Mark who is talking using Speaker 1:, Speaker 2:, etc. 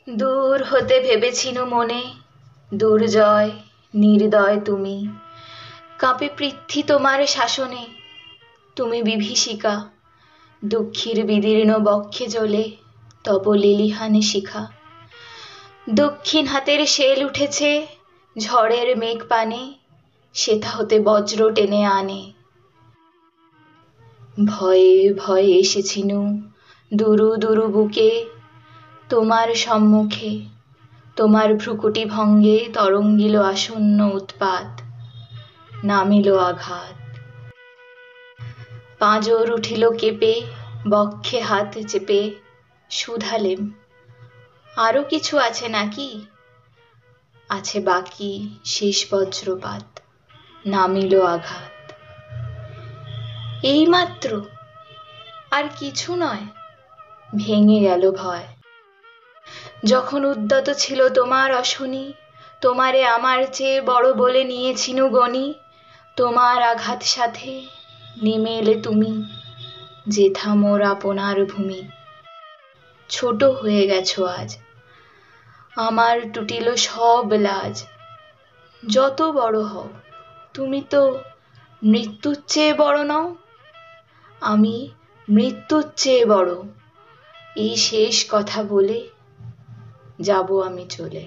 Speaker 1: দূর হতে ভেবেছিনু মনে, দুর্জয় নির্দয় তুমি, কাঁপে পৃথ্বী তোমার শাসনে, তুমি বিভীষিকা, দুঃখীর বিদীর্ণ বক্ষে জ্বলে তব লেলিহান শিখা। দক্ষিণ হাতের শেল উঠেছে ঝড়ের মেঘ পানে, সেথা হতে বজ্র টেনে আনে। ভয়ে ভয়ে এসেছিনু দুরু দুরু বুকে, তোমার সম্মুখে তোমার ভ্রুকুটি ভঙ্গে তরঙ্গিল আসন্ন উৎপাত, নামিল আঘাত। পাঁজর উঠিল কেঁপে, বক্ষে হাত চেপে শুধালেম, আরো কিছু আছে নাকি? আছে বাকি শেষ বজ্রপাত, নামিল আঘাত। এইমাত্র, আর কিছু নয়? ভেঙে গেল ভয়। যখন উদ্যত ছিল তোমার অশনি, তোমারে আমার চেয়ে বড় বলে নিয়েছিনু গনি, তোমার আঘাত সাথে নেমে এলে তুমি, যেথা মোর আপনার ভূমি। ছোট হয়ে গেছো আজ, আমার টুটিল সব লাজ। যত বড় হও, তুমি তো মৃত্যুর চেয়ে বড় নও। আমি মৃত্যুর চেয়ে বড়, এই শেষ কথা বলে যাব আমি চলে।